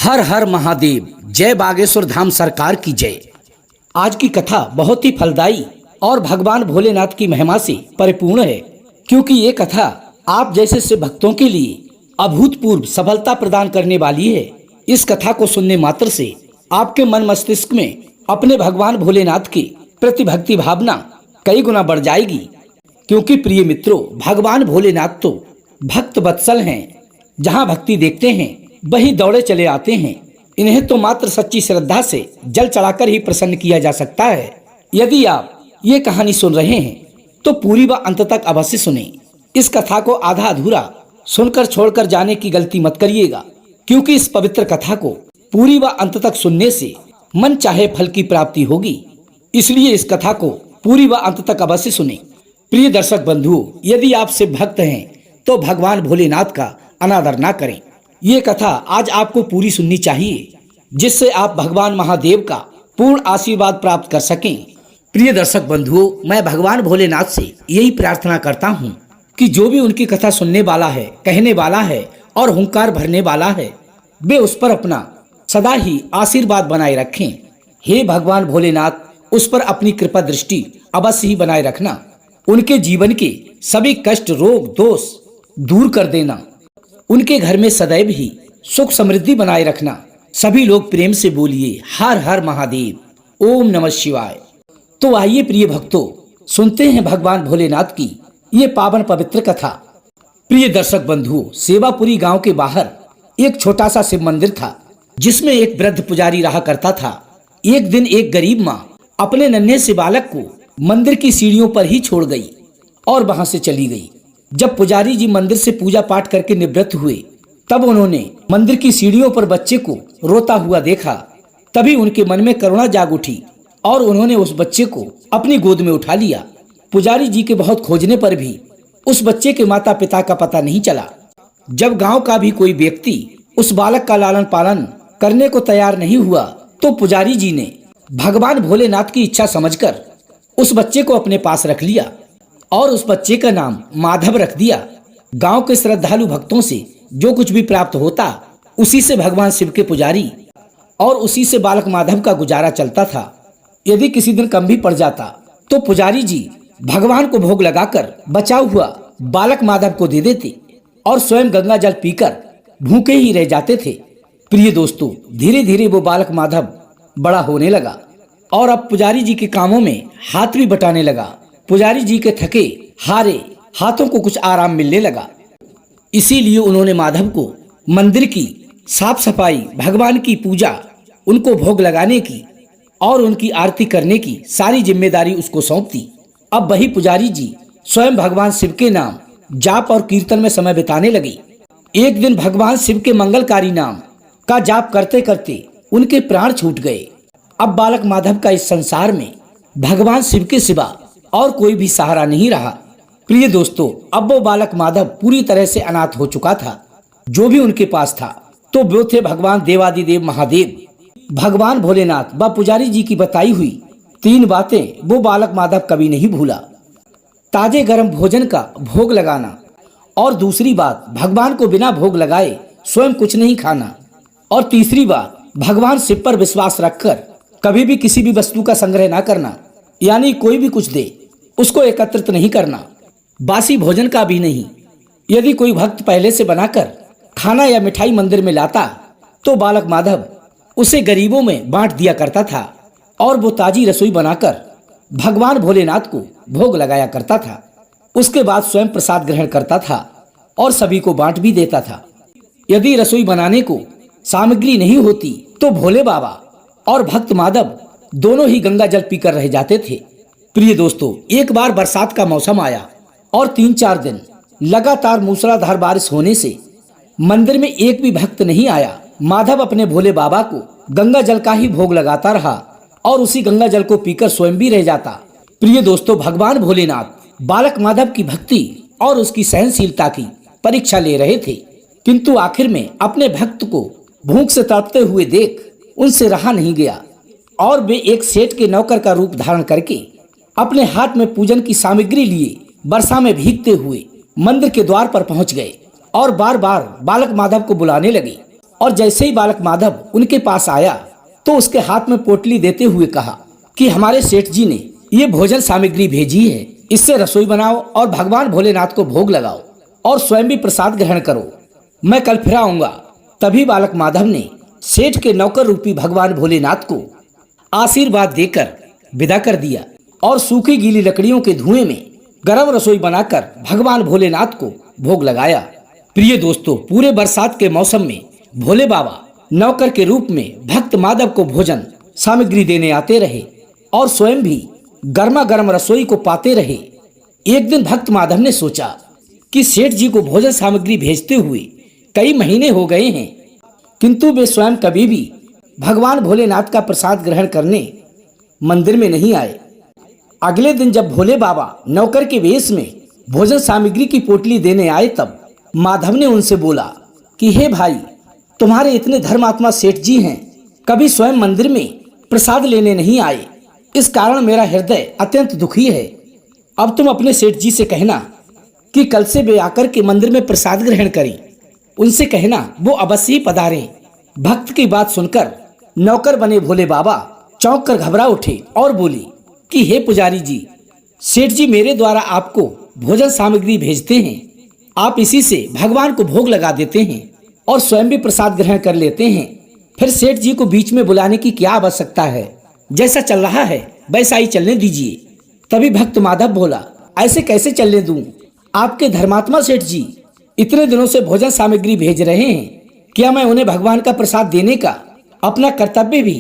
हर हर महादेव, जय बागेश्वर धाम सरकार की जय। आज की कथा बहुत ही फलदायी और भगवान भोलेनाथ की महिमा से परिपूर्ण है, क्योंकि ये कथा आप जैसे से भक्तों के लिए अभूतपूर्व सफलता प्रदान करने वाली है। इस कथा को सुनने मात्र से आपके मन मस्तिष्क में अपने भगवान भोलेनाथ के प्रति भक्ति भावना कई गुना बढ़ जाएगी। क्योंकि प्रिय मित्रों, भगवान भोलेनाथ तो भक्त वत्सल हैं। जहाँ भक्ति देखते हैं वही दौड़े चले आते हैं। इन्हें तो मात्र सच्ची श्रद्धा से जल चढ़ाकर ही प्रसन्न किया जा सकता है। यदि आप ये कहानी सुन रहे हैं तो पूरी व अंत तक अवश्य सुनें। इस कथा को आधा अधूरा सुनकर छोड़कर जाने की गलती मत करिएगा, क्योंकि इस पवित्र कथा को पूरी व अंत तक सुनने से मन चाहे फल की प्राप्ति होगी। इसलिए इस कथा को पूरी व अंत तक अवश्य सुनें। प्रिय दर्शक बंधुओं, यदि आप शिव भक्त हैं तो भगवान भोलेनाथ का अनादर ना करें। ये कथा आज आपको पूरी सुननी चाहिए, जिससे आप भगवान महादेव का पूर्ण आशीर्वाद प्राप्त कर सकें। प्रिय दर्शक बंधुओं, मैं भगवान भोलेनाथ से यही प्रार्थना करता हूँ कि जो भी उनकी कथा सुनने वाला है, कहने वाला है और हुंकार भरने वाला है, वे उस पर अपना सदा ही आशीर्वाद बनाए रखें। हे भगवान भोलेनाथ, उस पर अपनी कृपा दृष्टि अवश्य ही बनाए रखना। उनके जीवन के सभी कष्ट, रोग, दोष दूर कर देना। उनके घर में सदैव ही सुख समृद्धि बनाए रखना। सभी लोग प्रेम से बोलिए हर हर महादेव, ओम नमः शिवाय। तो आइए प्रिय भक्तों, सुनते हैं भगवान भोलेनाथ की ये पावन पवित्र कथा। प्रिय दर्शक बंधुओं, सेवापुरी गांव के बाहर एक छोटा सा शिव मंदिर था, जिसमें एक वृद्ध पुजारी रहा करता था। एक दिन एक गरीब माँ अपने नन्हे से बालक को मंदिर की सीढ़ियों पर ही छोड़ गई और वहां से चली गई। जब पुजारी जी मंदिर से पूजा पाठ करके निवृत्त हुए, तब उन्होंने मंदिर की सीढ़ियों पर बच्चे को रोता हुआ देखा। तभी उनके मन में करुणा जाग उठी और उन्होंने उस बच्चे को अपनी गोद में उठा लिया। पुजारी जी के बहुत खोजने पर भी उस बच्चे के माता पिता का पता नहीं चला। जब गांव का भी कोई व्यक्ति उस बालक का लालन पालन करने को तैयार नहीं हुआ, तो पुजारी जी ने भगवान भोलेनाथ की इच्छा समझकर उस बच्चे को अपने पास रख लिया और उस बच्चे का नाम माधव रख दिया। गांव के श्रद्धालु भक्तों से जो कुछ भी प्राप्त होता, उसी से भगवान शिव के पुजारी और उसी से बालक माधव का गुजारा चलता था। यदि किसी दिन कम भी पड़ जाता तो पुजारी जी भगवान को भोग लगाकर बचा हुआ बालक माधव को दे देते और स्वयं गंगा जल पीकर भूखे ही रह जाते थे। प्रिय दोस्तों, धीरे धीरे वो बालक माधव बड़ा होने लगा और अब पुजारी जी के कामों में हाथ भी बटाने लगा। पुजारी जी के थके हारे हाथों को कुछ आराम मिलने लगा। इसीलिए उन्होंने माधव को मंदिर की साफ सफाई, भगवान की पूजा, उनको भोग लगाने की और उनकी आरती करने की सारी जिम्मेदारी उसको सौंप दी। अब वही पुजारी जी स्वयं भगवान शिव के नाम जाप और कीर्तन में समय बिताने लगे। एक दिन भगवान शिव के मंगलकारी नाम का जाप करते करते उनके प्राण छूट गए। अब बालक माधव का इस संसार में भगवान शिव के सिवा और कोई भी सहारा नहीं रहा। प्रिय दोस्तों, अब वो बालक माधव पूरी तरह से अनाथ हो चुका था। जो भी उनके पास था तो वो थे भगवान देवादिदेव महादेव। भगवान भोलेनाथ व पुजारी जी की बताई हुई 3 बातें वो बालक माधव कभी नहीं भूला। ताजे गर्म भोजन का भोग लगाना, और दूसरी बात भगवान को बिना भोग लगाए स्वयं कुछ नहीं खाना, और तीसरी बात भगवान शिव पर विश्वास रखकर कभी भी किसी भी वस्तु का संग्रह ना करना, यानी कोई भी कुछ दे उसको एकत्रित नहीं करना, बासी भोजन का भी नहीं। यदि कोई भक्त पहले से बनाकर खाना या मिठाई मंदिर में लाता तो बालक माधव उसे गरीबों में बांट दिया करता था और वो ताजी रसोई बनाकर भगवान भोलेनाथ को भोग लगाया करता था। उसके बाद स्वयं प्रसाद ग्रहण करता था और सभी को बांट भी देता था। यदि रसोई बनाने को सामग्री नहीं होती तो भोले बाबा और भक्त माधव दोनों ही गंगा जल पीकर रह जाते थे। प्रिय दोस्तों, एक बार बरसात का मौसम आया और 3-4 दिन लगातार मूसलाधार बारिश होने से मंदिर में एक भी भक्त नहीं आया। माधव अपने भोले बाबा को गंगा जल का ही भोग लगाता रहा और उसी गंगा जल को पीकर स्वयं भी रह जाता। प्रिय दोस्तों, भगवान भोलेनाथ बालक माधव की भक्ति और उसकी सहनशीलता की परीक्षा ले रहे थे, किंतु आखिर में अपने भक्त को भूख से तड़पते हुए देख उनसे रहा नहीं गया और वे एक सेठ के नौकर का रूप धारण करके अपने हाथ में पूजन की सामग्री लिए वर्षा में भीगते हुए मंदिर के द्वार पर पहुंच गए और बार बार बालक माधव को बुलाने लगे। और जैसे ही बालक माधव उनके पास आया तो उसके हाथ में पोटली देते हुए कहा कि हमारे सेठ जी ने ये भोजन सामग्री भेजी है, इससे रसोई बनाओ और भगवान भोलेनाथ को भोग लगाओ और स्वयं भी प्रसाद ग्रहण करो। मैं कल फिर आऊंगा। तभी बालक माधव ने सेठ के नौकर रूपी भगवान भोलेनाथ को आशीर्वाद देकर विदा कर दिया और सूखी गीली लकड़ियों के धुएं में गरम रसोई बनाकर भगवान भोलेनाथ को भोग लगाया। प्रिय दोस्तों, पूरे बरसात के मौसम में भोले बाबा नौकर के रूप में भक्त माधव को भोजन सामग्री देने आते रहे और स्वयं भी गर्मा गर्म रसोई को पाते रहे। एक दिन भक्त माधव ने सोचा कि सेठ जी को भोजन सामग्री भेजते हुए कई महीने हो गए हैं, किंतु वे स्वयं कभी भी भगवान भोलेनाथ का प्रसाद ग्रहण करने मंदिर में नहीं आए। अगले दिन जब भोले बाबा नौकर के वेश में भोजन सामग्री की पोटली देने आए, तब माधव ने उनसे बोला कि हे भाई, तुम्हारे इतने धर्मात्मा सेठ जी हैं, कभी स्वयं मंदिर में प्रसाद लेने नहीं आए, इस कारण मेरा हृदय अत्यंत दुखी है। अब तुम अपने सेठ जी से कहना कि कल से वे आकर के मंदिर में प्रसाद ग्रहण करें। उनसे कहना वो अवश्य ही पधारें। भक्त की बात सुनकर नौकर बने भोले बाबा चौंक कर घबरा उठे और बोले कि हे पुजारी जी, सेठ जी मेरे द्वारा आपको भोजन सामग्री भेजते हैं, आप इसी से भगवान को भोग लगा देते हैं और स्वयं भी प्रसाद ग्रहण कर लेते हैं। फिर सेठ जी को बीच में बुलाने की क्या आवश्यकता है? जैसा चल रहा है वैसा ही चलने दीजिए। तभी भक्त माधव बोला, ऐसे कैसे चलने दूं? आपके धर्मात्मा सेठ जी इतने दिनों से भोजन सामग्री भेज रहे हैं, क्या मैं उन्हें भगवान का प्रसाद देने का अपना कर्तव्य भी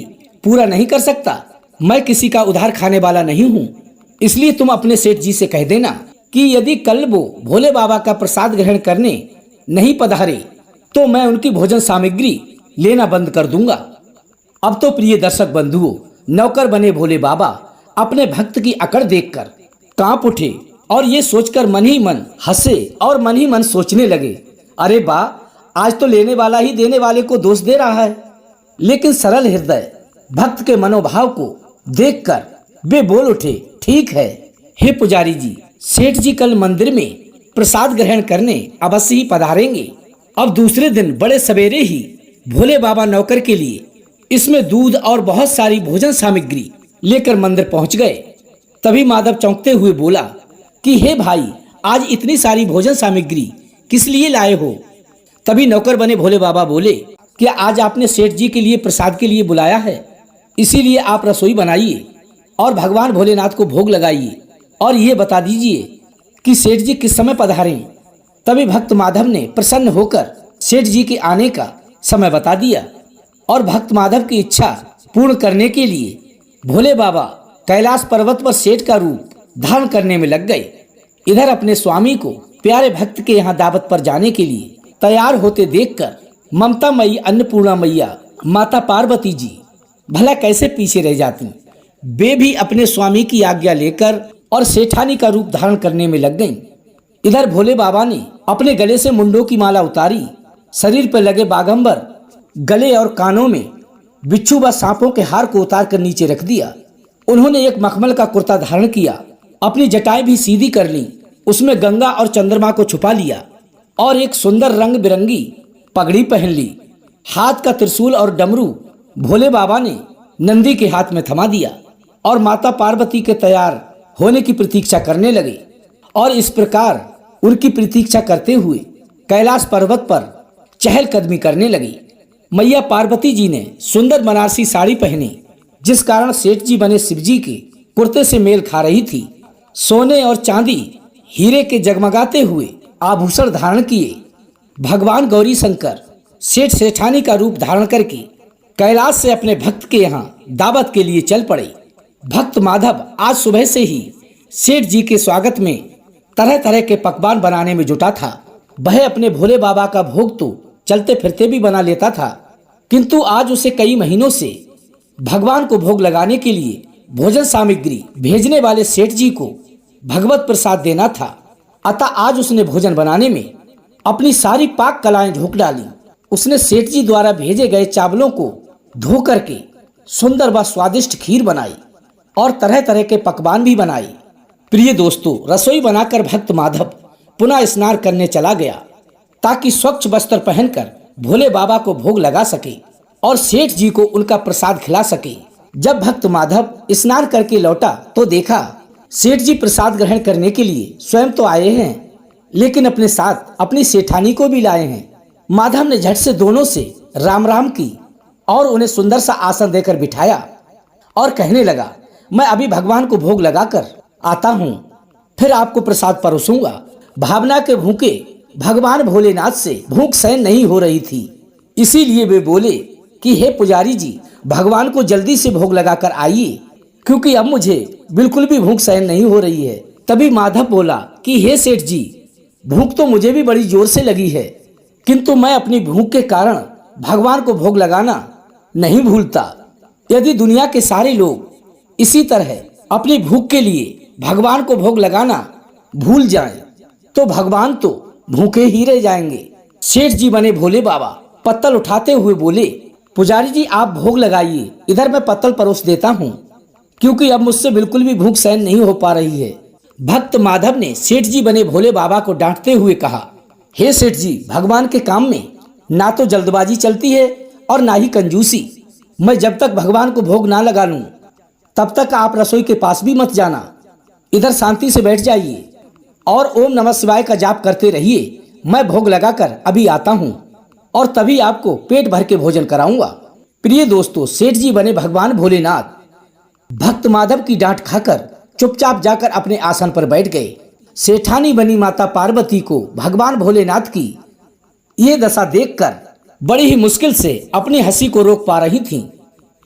पूरा नहीं कर सकता? मैं किसी का उधार खाने वाला नहीं हूँ, इसलिए तुम अपने सेठ जी से कह देना कि यदि कल वो भोले बाबा का प्रसाद ग्रहण करने नहीं पधारे तो मैं उनकी भोजन सामग्री लेना बंद कर दूंगा। अब तो प्रिय दर्शक बंधुओं, नौकर बने भोले बाबा अपने भक्त की अकड़ देखकर कांप उठे और ये सोचकर मन ही मन हंसे और मन ही मन सोचने लगे, अरे वाह, आज तो लेने वाला ही देने वाले को दोष दे रहा है। लेकिन सरल हृदय भक्त के मनोभाव को देखकर वे बोल उठे, ठीक है, हे पुजारी जी, सेठ जी कल मंदिर में प्रसाद ग्रहण करने अवश्य ही पधारेंगे। अब दूसरे दिन बड़े सवेरे ही भोले बाबा नौकर के लिए इसमें दूध और बहुत सारी भोजन सामग्री लेकर मंदिर पहुंच गए। तभी माधव चौंकते हुए बोला कि हे भाई, आज इतनी सारी भोजन सामग्री किस लिए लाए हो? तभी नौकर बने भोले बाबा बोले कि आज आपने सेठ जी के लिए प्रसाद के लिए बुलाया है, इसीलिए आप रसोई बनाइए और भगवान भोलेनाथ को भोग लगाइए और ये बता दीजिए कि सेठ जी किस समय पधारें। तभी भक्त माधव ने प्रसन्न होकर सेठ जी के आने का समय बता दिया और भक्त माधव की इच्छा पूर्ण करने के लिए भोले बाबा कैलाश पर्वत पर सेठ का रूप धारण करने में लग गए। इधर अपने स्वामी को प्यारे भक्त के यहाँ दावत पर जाने के लिए तैयार होते देखकर ममता मई अन्नपूर्णा मैया माता पार्वती जी भला कैसे पीछे रह जाती। वे भी अपने स्वामी की आज्ञा लेकर और सेठानी का रूप धारण करने में लग गईं। इधर भोले बाबा ने अपने गले से मुंडों की माला उतारी, शरीर पर लगे बागंबर गले और कानों में बिच्छू व सांपों के हार को उतार कर नीचे रख दिया। उन्होंने एक मखमल का कुर्ता धारण किया, अपनी जटाएं भी सीधी कर ली, उसमें गंगा और चंद्रमा को छुपा लिया और एक सुंदर रंग बिरंगी पगड़ी पहन ली। हाथ का त्रिशूल और डमरू भोले बाबा ने नंदी के हाथ में थमा दिया और माता पार्वती के तैयार होने की प्रतीक्षा करने लगे। और इस प्रकार उनकी प्रतीक्षा करते हुए कैलाश पर्वत पर चहलकदमी करने लगी। मैया पार्वती जी ने सुंदर बनारसी साड़ी पहनी, जिस कारण सेठ जी बने शिवजी के कुर्ते से मेल खा रही थी। सोने और चांदी हीरे के जगमगाते हुए आभूषण धारण किए भगवान गौरी शंकर सेठ सेठानी का रूप धारण करके कैलाश से अपने भक्त के यहाँ दावत के लिए चल पड़े। भक्त माधव आज सुबह से ही सेठ जी के स्वागत में तरह तरह के पकवान बनाने में जुटा था। वह अपने भोले बाबा का भोग तो चलते फिरते भी बना लेता था, किंतु आज उसे कई महीनों से भगवान को भोग लगाने के लिए भोजन सामग्री भेजने वाले सेठ जी को भगवत प्रसाद देना था। अतः आज उसने भोजन बनाने में अपनी सारी पाक कलाएं झोंक डाली। उसने सेठ जी द्वारा भेजे गए चावलों को धो करके सुंदर व स्वादिष्ट खीर बनाई और तरह तरह के पकवान भी बनाए। प्रिय दोस्तों, रसोई बनाकर भक्त माधव पुनः स्नान करने चला गया ताकि स्वच्छ वस्त्र पहनकर भोले बाबा को भोग लगा सके और सेठ जी को उनका प्रसाद खिला सके। जब भक्त माधव स्नान करके लौटा तो देखा सेठ जी प्रसाद ग्रहण करने के लिए स्वयं तो आए हैं, लेकिन अपने साथ अपनी सेठानी को भी लाए हैं। माधव ने झट से दोनों से राम राम की और उन्हें सुंदर सा आसन देकर बिठाया और कहने लगा, मैं अभी भगवान को भोग लगाकर आता हूँ, फिर आपको प्रसाद परोसूंगा। भावना के भूखे भगवान भोलेनाथ से भूख सहन नहीं हो रही थी, इसीलिए वे बोले कि हे पुजारी जी, भगवान को जल्दी से भोग लगाकर आइए, क्योंकि अब मुझे बिल्कुल भी भूख सहन नहीं हो रही है। तभी माधव बोला कि हे सेठ जी, भूख तो मुझे भी बड़ी जोर से लगी है, किंतु मैं अपनी भूख के कारण भगवान को भोग लगाना नहीं भूलता। यदि दुनिया के सारे लोग इसी तरह अपनी भूख के लिए भगवान को भोग लगाना भूल जाएं, तो भगवान तो भूखे ही रह जाएंगे। सेठ जी बने भोले बाबा पत्तल उठाते हुए बोले, पुजारी जी आप भोग लगाइए, इधर मैं पत्तल परोस देता हूँ, क्योंकि अब मुझसे बिल्कुल भी भूख सहन नहीं हो पा रही है। भक्त माधव ने सेठ जी बने भोले बाबा को डांटते हुए कहा, हे सेठ जी, भगवान के काम में ना तो जल्दबाजी चलती है और ना ही कंजूसी। मैं जब तक भगवान को भोग ना लगा लूं तब तक आप रसोई के पास भी मत जाना, इधर शांति से बैठ जाइए और ओम नमः शिवाय का जाप करते रहिए। मैं भोग लगाकर अभी आता हूँ और तभी आपको पेट भर के भोजन कराऊंगा। प्रिय दोस्तों, सेठ जी बने भगवान भोलेनाथ भक्त माधव की डांट खाकर चुपचाप जाकर अपने आसन पर बैठ गए। सेठानी बनी माता पार्वती को भगवान भोलेनाथ की ये दशा देखकर बड़ी ही मुश्किल से अपनी हंसी को रोक पा रही थीं।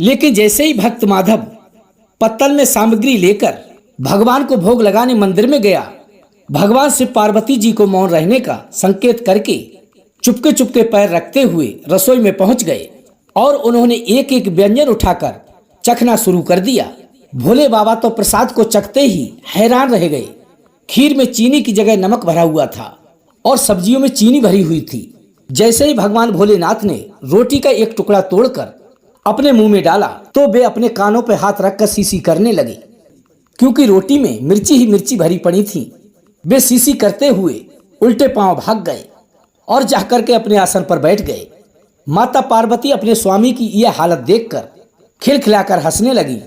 लेकिन जैसे ही भक्त माधव पत्तल में सामग्री लेकर भगवान को भोग लगाने मंदिर में गया, भगवान शिव पार्वती जी को मौन रहने का संकेत करके चुपके चुपके पैर रखते हुए रसोई में पहुंच गए और उन्होंने एक एक व्यंजन उठाकर चखना शुरू कर दिया। भोले बाबा तो प्रसाद को चखते ही हैरान रह गए। खीर में चीनी की जगह नमक भरा हुआ था और सब्जियों में चीनी भरी हुई थी। जैसे ही भगवान भोलेनाथ ने रोटी का एक टुकड़ा तोड़कर अपने मुंह में डाला तो वे अपने कानों पर हाथ रखकर सीसी करने लगे, क्योंकि रोटी में मिर्ची ही मिर्ची भरी पड़ी थी। वे सीसी करते हुए उल्टे पांव भाग गए और जाकर के अपने आसन पर बैठ गए। माता पार्वती अपने स्वामी की यह हालत देखकर खिलखिलाकर हंसने लगी।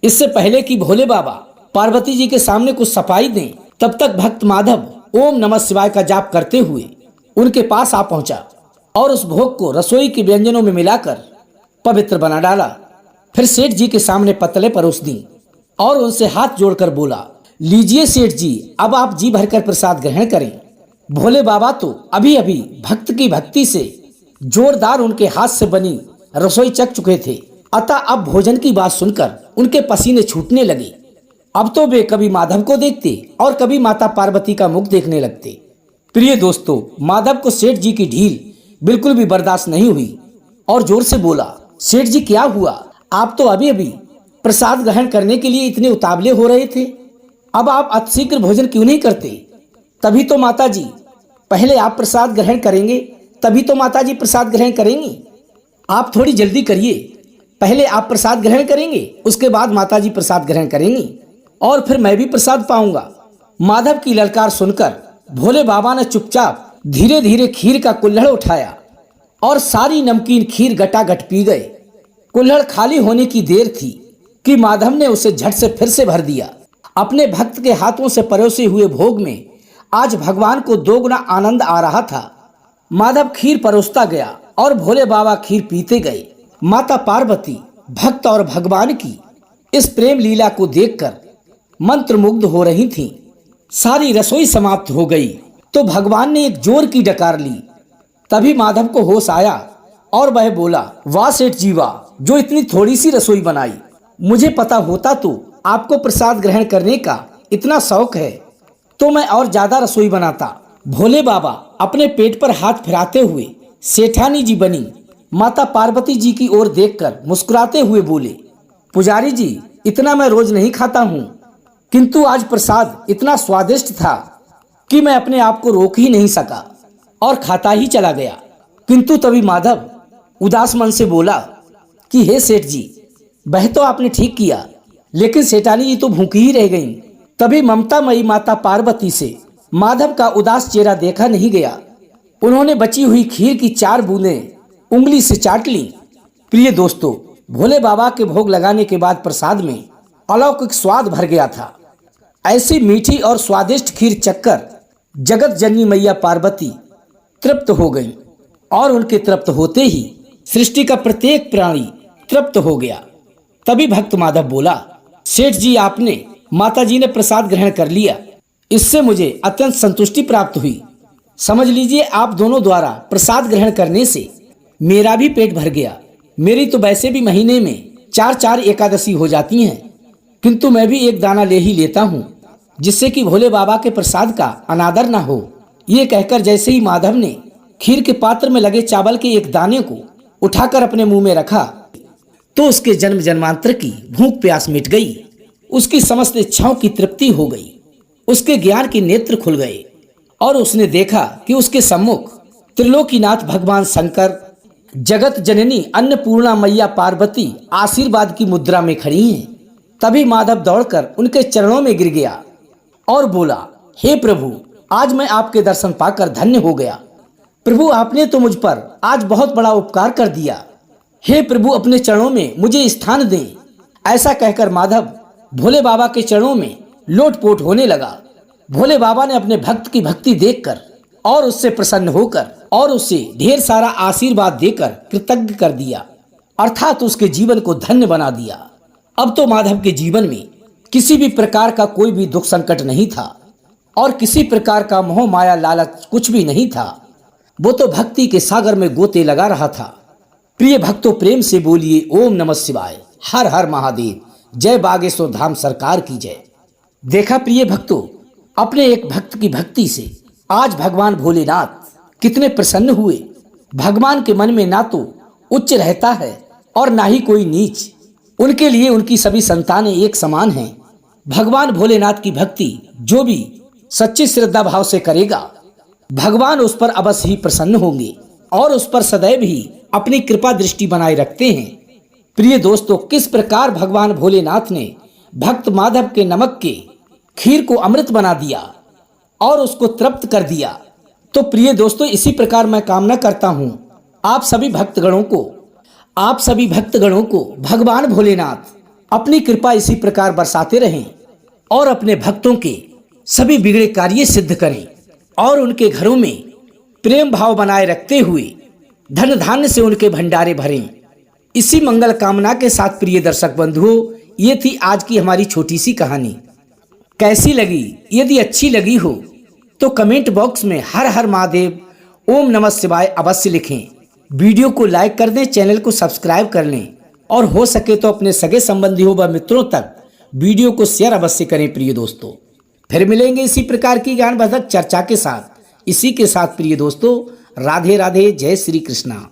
इससे पहले कि भोले बाबा पार्वती जी के सामने कुछ सफाई दें, तब तक भक्त माधव ओम नमः शिवाय का जाप करते हुए उनके पास आ पहुंचा और उस भोग को रसोई के व्यंजनों में मिलाकर पवित्र बना डाला। फिर सेठ जी के सामने पत्तलें परोस दी और उनसे हाथ जोड़कर बोला, लीजिए सेठ जी, अब आप जी भरकर प्रसाद ग्रहण करें। भोले बाबा तो अभी अभी भक्त की भक्ति से जोरदार उनके हाथ से बनी रसोई चख चुके थे, अतः अब भोजन की बात सुनकर उनके पसीने छूटने लगे। अब तो वे कभी माधव को देखते और कभी माता पार्वती का मुख देखने लगते। प्रिय दोस्तों, माधव को सेठ जी की ढील बिल्कुल भी बर्दाश्त नहीं हुई और जोर से बोला, सेठ जी क्या हुआ? आप तो अभी अभी प्रसाद ग्रहण करने के लिए इतने उतावले हो रहे थे, अब आप अतिशीघ्र भोजन क्यों नहीं करते? तभी तो माता जी पहले आप प्रसाद ग्रहण करेंगे, तभी तो माता जी प्रसाद ग्रहण करेंगी। आप थोड़ी जल्दी करिए, पहले आप प्रसाद ग्रहण करेंगे, उसके बाद माता जी प्रसाद ग्रहण करेंगी और फिर मैं भी प्रसाद पाऊंगा। माधव की ललकार सुनकर भोले बाबा ने चुपचाप धीरे धीरे खीर का कुल्हड़ उठाया और सारी नमकीन खीर गटागट पी गए। कुल्हड़ खाली होने की देर थी कि माधव ने उसे झट से फिर से भर दिया। अपने भक्त के हाथों से परोसे हुए भोग में आज भगवान को दोगुना आनंद आ रहा था। माधव खीर परोसता गया और भोले बाबा खीर पीते गए। माता पार्वती भक्त और भगवान की इस प्रेम लीला को देखकर मंत्रमुग्ध हो रही थीं। सारी रसोई समाप्त हो गई तो भगवान ने एक जोर की डकार ली। तभी माधव को होश आया और वह बोला, वाह सेठ जी वाह, जो इतनी थोड़ी सी रसोई बनाई। मुझे पता होता तो आपको प्रसाद ग्रहण करने का इतना शौक है तो मैं और ज्यादा रसोई बनाता। भोले बाबा अपने पेट पर हाथ फिराते हुए सेठानी जी बनी माता पार्वती जी की ओर देखकर मुस्कुराते हुए बोले, पुजारी जी, इतना मैं रोज नहीं खाता हूँ, किंतु आज प्रसाद इतना स्वादिष्ट था कि मैं अपने आप को रोक ही नहीं सका और खाता ही चला गया। किंतु तभी माधव उदास मन से बोला कि हे सेठ जी, वह तो आपने ठीक किया, लेकिन सेठानी जी तो भूखी ही रह गईं। तभी ममतामयी माता पार्वती से माधव का उदास चेहरा देखा नहीं गया। उन्होंने बची हुई खीर की 4 बूंदें उंगली से चाट ली। प्रिय दोस्तों, भोले बाबा के भोग लगाने के बाद प्रसाद में अलौकिक स्वाद भर गया था। ऐसी मीठी और स्वादिष्ट खीर चखकर जगत जननी मैया पार्वती तृप्त हो गई और उनके तृप्त होते ही सृष्टि का प्रत्येक प्राणी तृप्त हो गया। तभी भक्त माधव बोला, सेठ जी, आपने माताजी ने प्रसाद ग्रहण कर लिया, इससे मुझे अत्यंत संतुष्टि प्राप्त हुई। समझ लीजिए, आप दोनों द्वारा प्रसाद ग्रहण करने से मेरा भी पेट भर गया। मेरी तो वैसे भी महीने में 4-4 एकादशी हो जाती हैं, किंतु मैं भी एक दाना ले ही लेता हूँ, जिससे कि भोले बाबा के प्रसाद का अनादर ना हो। ये कहकर जैसे ही माधव ने खीर के पात्र में लगे चावल के एक दाने को उठाकर अपने मुंह में रखा, तो उसके जन्म जन्मांतर की भूख प्यास मिट गई। उसकी समस्त इच्छाओं की तृप्ति हो गई। उसके ज्ञान के नेत्र खुल गए और उसने देखा कि उसके सम्मुख त्रिलोकीनाथ भगवान शंकर, जगत जननी अन्नपूर्णा मैया पार्वती आशीर्वाद की मुद्रा में खड़ी हैं। तभी माधव दौड़कर उनके चरणों में गिर गया और बोला, हे प्रभु, आज मैं आपके दर्शन पाकर धन्य हो गया। प्रभु, आपने तो मुझ पर आज बहुत बड़ा उपकार कर दिया। हे प्रभु, अपने चरणों में मुझे स्थान दें। ऐसा कहकर माधव भोले बाबा के चरणों में लोटपोट होने लगा। भोले बाबा ने अपने भक्त की भक्ति देखकर और उससे प्रसन्न होकर और उसे ढेर सारा आशीर्वाद देकर कृतज्ञ कर दिया, अर्थात उसके जीवन को धन्य बना दिया। अब तो माधव के जीवन में किसी भी प्रकार का कोई भी दुख संकट नहीं था और किसी प्रकार का मोह माया लालच कुछ भी नहीं था। वो तो भक्ति के सागर में गोते लगा रहा था। प्रिय भक्तों, प्रेम से बोलिए ओम नमः शिवाय, हर हर महादेव, जय बागेश्वर धाम सरकार की जय। देखा प्रिय भक्तों, अपने एक भक्त की भक्ति से आज भगवान भोलेनाथ कितने प्रसन्न हुए। भगवान के मन में ना तो उच्च रहता है और ना ही कोई नीच। उनके लिए उनकी सभी संतानें एक समान हैं। भगवान भोलेनाथ की भक्ति जो भी सच्ची श्रद्धा भाव से करेगा, भगवान उस पर अवश्य ही प्रसन्न होंगे और उस पर सदैव ही अपनी कृपा दृष्टि बनाए रखते हैं। प्रिय दोस्तों, किस प्रकार भगवान भोलेनाथ ने भक्त माधव के नमक के खीर को अमृत बना दिया और उसको तृप्त कर दिया। तो प्रिय दोस्तों, इसी प्रकार मैं कामना करता हूं आप सभी भक्तगणों को भगवान भोलेनाथ अपनी कृपा इसी प्रकार बरसाते रहें और अपने भक्तों के सभी बिगड़े कार्य सिद्ध करें और उनके घरों में प्रेम भाव बनाए रखते हुए धन धान्य से उनके भंडारे भरें। इसी मंगल कामना के साथ प्रिय दर्शक बंधुओं, ये थी आज की हमारी छोटी सी कहानी। कैसी लगी? यदि अच्छी लगी हो तो कमेंट बॉक्स में हर हर महादेव, ओम नमः शिवाय अवश्य लिखें। वीडियो को लाइक कर दें, चैनल को सब्सक्राइब कर लें और हो सके तो अपने सगे संबंधियों व मित्रों तक वीडियो को शेयर अवश्य करें। प्रिय दोस्तों, फिर मिलेंगे इसी प्रकार की ज्ञानवर्धक चर्चा के साथ। इसी के साथ प्रिय दोस्तों, राधे राधे, जय श्री कृष्णा।